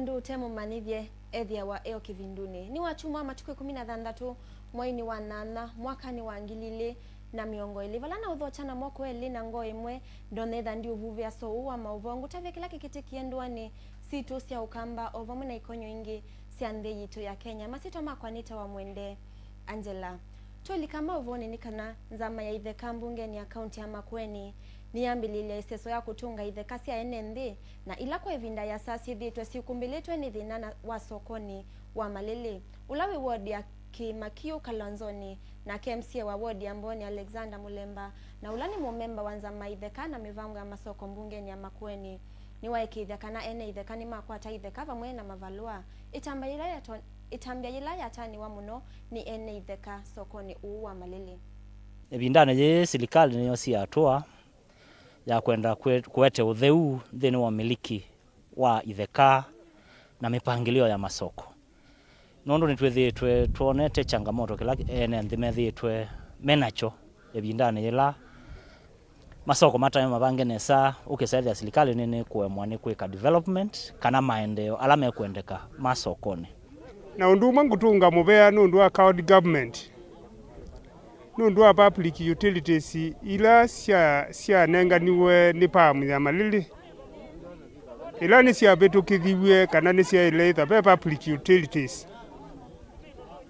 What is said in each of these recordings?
andu temu manithye ethia wa eo kivinduni ni wachuma matuku 16 mwaini wa nana mwakani wa ngilili na miongo ili valana uthochana moko eli na ngo imwe ndonetha ndi uvuvia so uwa Mauvoo ngutavya kila kikiti kiendwani situ cia ukamba ovamwe na ikonyo ingi cia nthi yitu ya Kenya masito makwanita wa Mwende Angela toli kama Mauvoo ni kana nzama ya itheka mbungeni ya kaunti ya Makueni niyambililia iseso ya kutunga itheka cia NND na ila kwa ivinda ya sasi thitwe siukumbilitwe ni thina wa sokoni wa Malili ulawi ward ya Kimakiu Kalonzoni na KMC wa ward ya Mboni Alexander Mulemba na ulani mumemba wa nzama itheka na mivango ya masoko mbungeni ya Makueni ni waiki itheka na ene itheka ni makwata itheka vamwe na mavalua itambia ila ya tani wa muno ni ene itheka sokoni uu wa Malili ebindane je serikali niyo siatua ya kwenda kuete utheu thini wa miliki wa itheka na mipangilio ya masoko nondo ni twithitwe tuonete changamoto kila ene nthimethitwe menacho ebindane ila masoko matame mavangenesa ukisaidia serikali nini kuemwa ni kwika development kana maendeleo alame kuendeka masokoni na unduma ngutunga muvea nundu wa county government nundu wa public utilities ila cia nenganiwe ni pamu ya Malili ila ni cia betukithiwe kana ni cia ilaitha be public utilities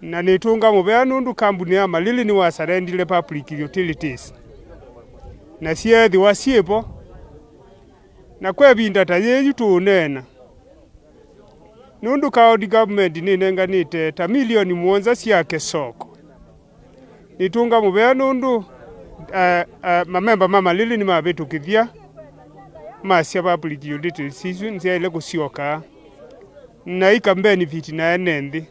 na nitunga muvea nundu kambuni ya Malili ni wasarendile public utilities na siethi wasiepo na kwevinda ta yeyu tunena nundu county government ni nenganite ta milioni 7 cia soko nitunga muvea nundu mamemba ma Malili ni mavitukithia masya public utilities isu nsia ile kusioka na ika benefit na enenthi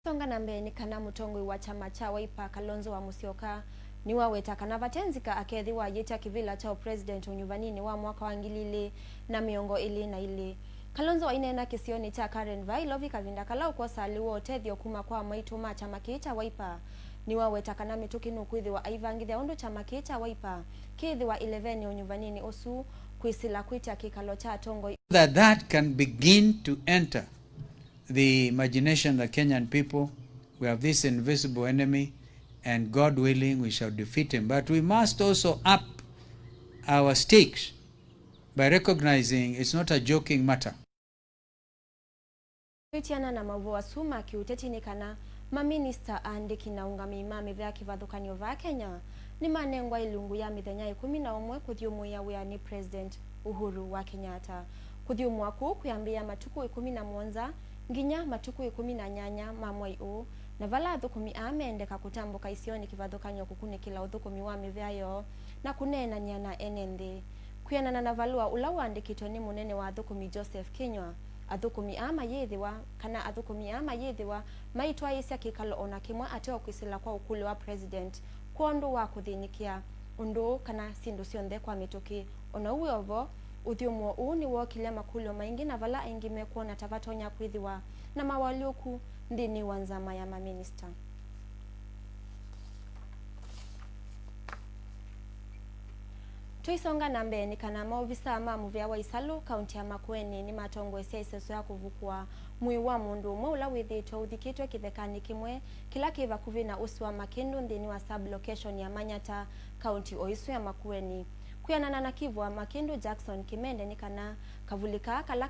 songa na mbeni kana mutongwe wa chama cha Wiper Kalonzo wa Musyoka ni waweta kana vatenzika akethi wa yeta kivila cha president unyuvanini wa mwaka wa ngilili na miongo ili na ili Kalonzo ainena kisioni cha Karen Vai lovi kavinda kala uko saliwo otethio kuma kwa maitu ma chama cha Wiper ni waweta kana mituki nukwithi wa aivangithia undu chama cha Wiper kithi wa 11 unyuvanini osu kwisila kwita kikalo cha tongo that can begin to enter the imagination of the Kenyan people. We have this invisible enemy and God willing we shall defeat him, but we must also up our stakes by recognizing it's not a joking matter. Vitiana na Mauvoo asuma kiuteti ni kana maminista andiki na ungami mami vya kivadhukanio va Kenya ni manengwa ilungu ya mithenya 11 kuthiumu ya wea ni President Uhuru wa Kenyatta kuthiumu waku kuyambia matuku 11 nginya matuku 18 mamwai u na vala thukumi ameendeka kutambuka isioni kivadhukanio kukuni kila uthukumi wa mivyayo na kunena nyana NND kuyanana na valua ula wandikitwe ni munene wa thukumi Joseph Kinywa athukumi ama yethiwa maitwa isya kikalo ona kimwe ateo kwisila kwa ukule wa president kuondu wa kuthinikia undu kana sindu sionthe kwa mituki ona uwe ovo uthiumo uu ni wokilia makulio maingi na vala aingi mekuona tavatonya kwithiwa na mawaliuku ndini wa nzama ya maminista tuisonga na mbeni kana maovisa mamuvya wa Isalu kaunti ya Makueni ni matongwesia iseso ya kuvukua mwi wa mundu umwe ula withitwe uthikitwe kithekani kimwe kila kiva kuvina usi wa Makindu ndini wa sub-location ya Manyata kaunti oisu ya Makueni kuyanana na kivu wa Makindu Jackson Kimende ni kana kavulika kala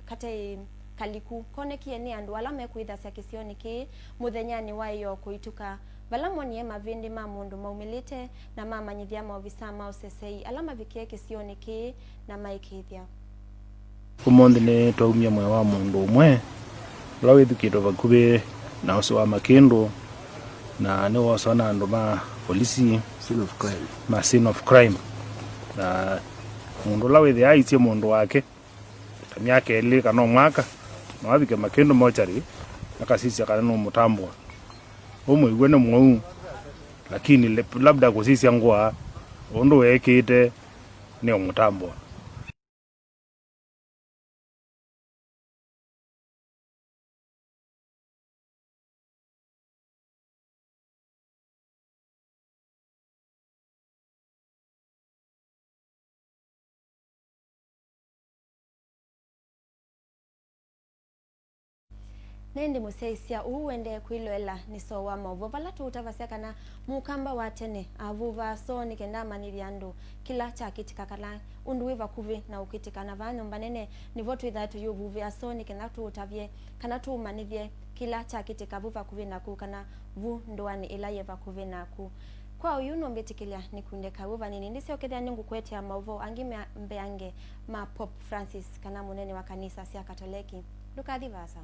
katei kaliku konekie ni andu ala mekuitha cia kisioni ki muthenyani wayo kuituka valamonie mavindi ma mundu maumilite na mamanyithia maovisa ma usesei ala mavikie kisioni ki na maikithia umundi ni twaumia mwe wa mundu umwe ula withukitwe vakuvi na usi wa Makindu na ni wosona andu ma polisi scene of crime na mundu ula withia aitie mundu wake miaka ili kana mwaka na wavike Makindu mochari akasisia kana no mutambwa umwe igwene mwau lakini labda kusisia ngwa undu wekite ni mutambwa nende museisia uwende kwilwela ni so wa Mauvoo vala tutavasia kana mukamba wa tene avuva so ni kenda manivya andu kila cha kitika kala undu wiva kuvi na ukitika na vanyo mbanene ni votu ithatu yuvuvia so ni kenda tutavye kana tu manivye kila cha kitika vuva kuvi na ku kana vu ndoani ila yeva kuvi na ku kwa uyuno mbetikilia ni kunde kavuva nini ndisio kethia ningu kwetia Mauvoo angime mbeange ma Pop Francis kana munene wa kanisa sia Katoliki Lukathi vasa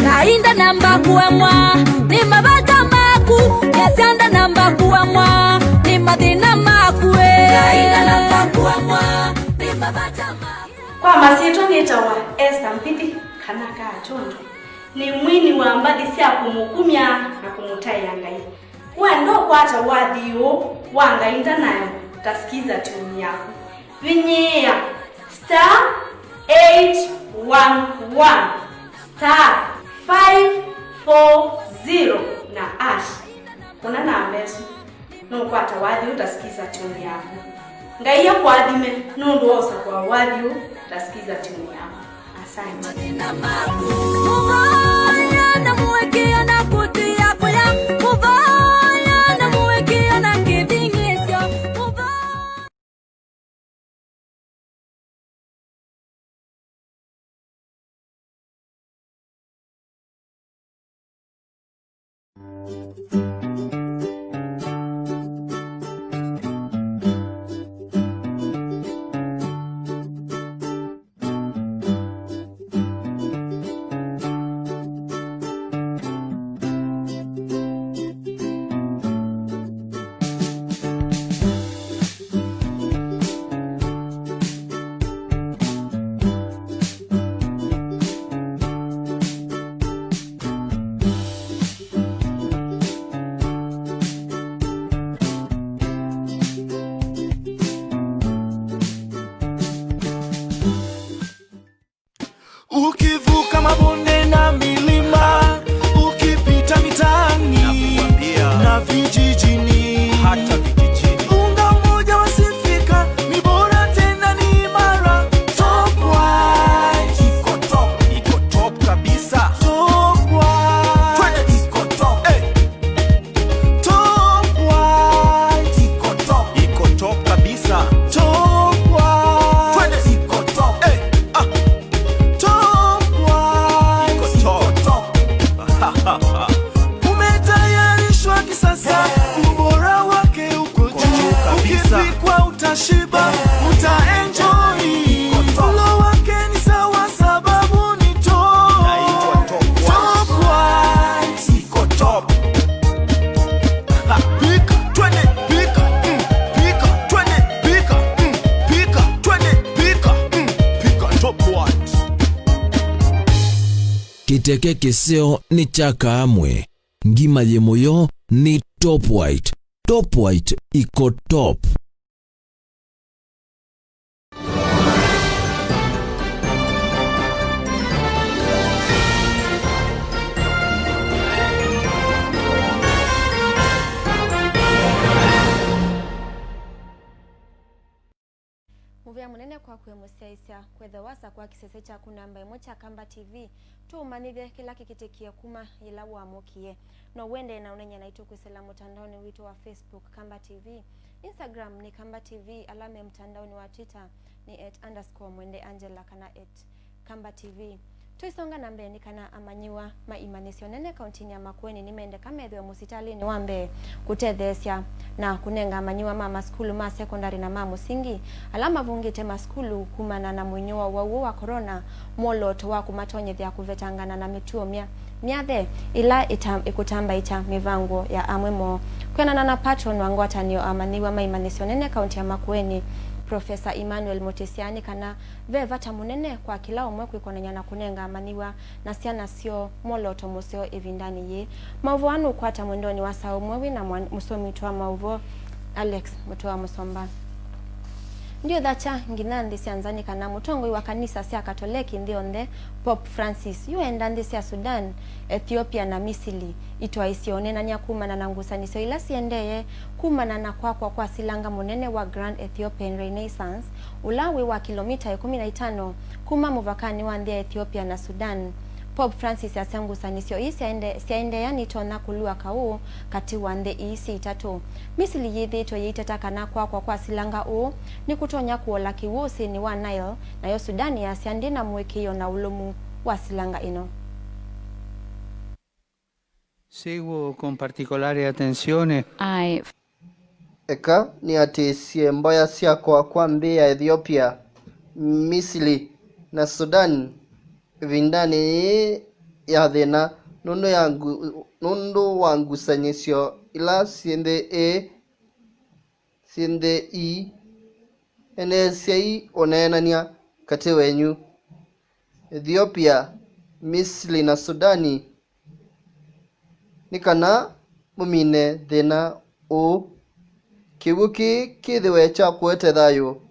Nainda namba kuamwa ni mabata maku yasanda namba kuamwa ni madina maku nainda namba kuamwa ni mabata maku kwa masito ngetawa Esther Mpidi kana ka chondo ni mwini wa mbadi sia kumukumya na kumutaya ngai wendo kwata wadhiyo wanga inda nayo tasikiza tuni yako vinyia *811 *540 na ash kuna na mesu no kwata wadhi utasikiza tuni yako ngai ya kwadime no ndo osa kwa wadhi utasikiza tuni yako asante na maku muvaya na muwekea na kuti yako ya muvaya na muwekea na kibingisyo Ukivuka mabonde na milima, ukipita mitaani na vijijini, hata vijijini, unga mmoja wasifika, ni bora tena ni imara. Top White iko top kabisa. Top White iko top. Top White iko top kabisa. Top White iko top. Umetayarishwa kisasa, ubora wake uko juu kabisa. Ukipikwa utashiba, utaenjoy. Ulo wake ni sawa sababu ni top. Top White iko top. Pika, twende, pika, pika, twende, pika, pika, twende, pika, pika, Top White. Kiteke kiseo ni chaka amwe. Ngima ye moyo ni Top White. Top White iko top. Muvia munene kwa kwemusaisia kwethewasa kwa kisese cha kunamba imwe cha Kamba TV tuumanithye kila kikitikie kuma ila wamukie no wende na unenya na itukusela mutandaoni wito wa Facebook Kamba TV, Instagram ni Kamba TV, alame mtandaoni wa Twitter ni @_Mwende Angela kana @Kamba TV. Tuisonga na mbeni kana amanyiwa maimanisio nene kauntini ya Makueni nimende kamethwe musitali ni wambe kutethesia na kunenga amanyiwa mama skulu ma secondary na ma musingi alama vungite maskulu kumana na mwenyewa wa corona moloto wa kumatonyethya kuvetangana na mituo miathe ila ikutamba ita mivango ya amwemo kwenana na patron wa ngwatanio amaniwa maimanisio nene kaunti ya Makueni Professor Emmanuel Motesiani kana vevata munene kwa kila umwe kwikonanya na kunenga amaniwa na siana sio moloto museo evindani ye Mauvoo anu kwata mwendoni wa saa umwewi na musomi twa Mauvoo Alex Mutoa Musomba ndio dhacha nginandi sianzani kana mutongo wa kanisa sia Katoliki ndio nde Pope Francis yuenda ndi sia Sudan, Ethiopia na Misili itwa isione na nyakuma na nangusaniso ila siendeye kumana na kwa silanga munene wa Grand Ethiopian Renaissance ulawi wa kilomita 15 kuma muvakani wa ndia Ethiopia na Sudan. Pope Francis asangusanisio siaende yani tona kulua kau kati wande isi itatu. Misili yithi ito yiteta kana kwa silanga ni kutonya kuola kiwusi ni wa Nile na yo Sudani ya siandi na mwekio na ulumu wa silanga ino. Seguo con particolare attenzione. Eka ni ati siemboya sia kwa mbia Ethiopia, Misili na Sudan vindani ya thina nundu wangu sanyisio ila siende ene sei onenania kati wenyu Ethiopia, Misili na Sudani nikana mumine thina kiwuki kithiwe cha kwete thayo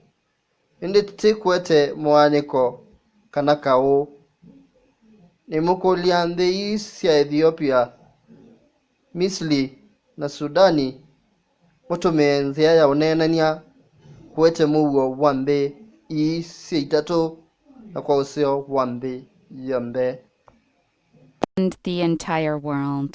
indi ti kwete mwaniko kana kao ni mukulia nthi cia Ethiopia, Misili na Sudani mutume nthia ya unenania kwete muwo wa nthi cia itatu na kwa usio wa nthi yombe and the entire world.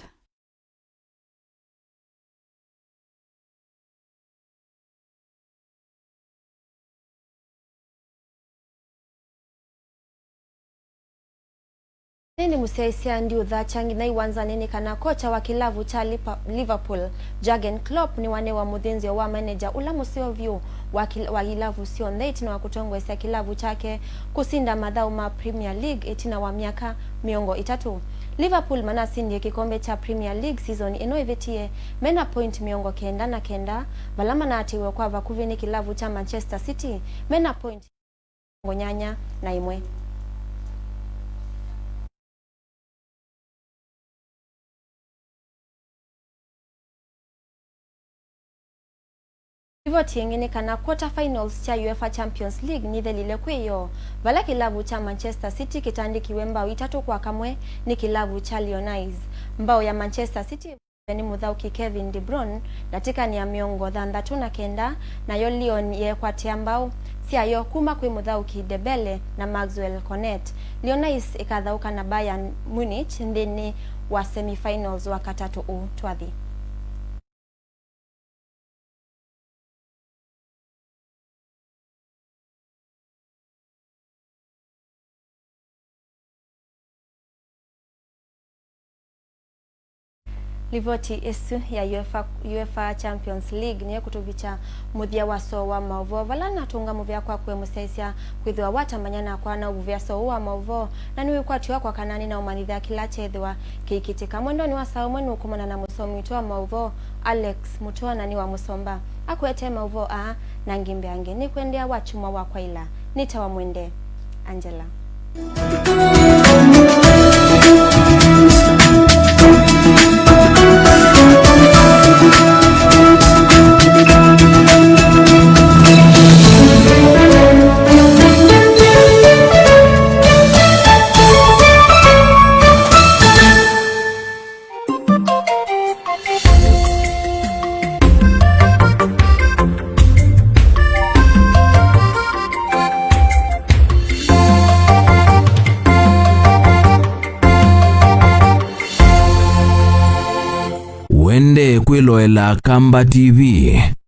Nini musesia ndio dhachangi na iwanza nini kana kocha wa kilavu cha Liverpool Jurgen Klopp ni wane wa mudhinzi wa manager ula museo view wa kilavu sio ndeti na wakutongwe sia kilavu chake kusinda madhao ma Premier League etina wa miaka miongo itatu. Liverpool manasi ndiye kikombe cha Premier League season ino ivetie mena point miongo kenda balama na atiwe kwa vakuvini kilavu cha Manchester City mena point ngonyanya na imwe. Hivyo tiengine kana quarter finals cha UEFA Champions League nithe lile kweyo. Vala kilavu cha Manchester City kitandikiwe mbao 3-1 ni kilavu cha Lions. Mbao ya Manchester City ni muthauki Kevin De Bruyne datika ni ya miongo 39 na yo Lyon ye kwatia mbao sia yo kuma kwe muthauki Dembele na Maxwell Cornet. Lions ikathauka na Bayern Munich ndeni wa semifinals wa katatu twathi. Livoti esu ya UEFA Champions League niye kutuvicha muthia waso wa Mauvoo vala natunga muvia kwa kwe musaisia kwithwa watamanyana kwa na uvia so wa Mauvoo na niwe kwa tiwa kwa kanani na umanithia kila chethwa kikitika mwendo ni wasao mwenu kumana na musomi wa Mauvoo Alex Mutua na ni wa Musomba akwete Mauvoo na ngimbe ange ni kuendea wachuma wa kwaila nitawa Mwende Angela. Mwende kwiloela Kamba TV.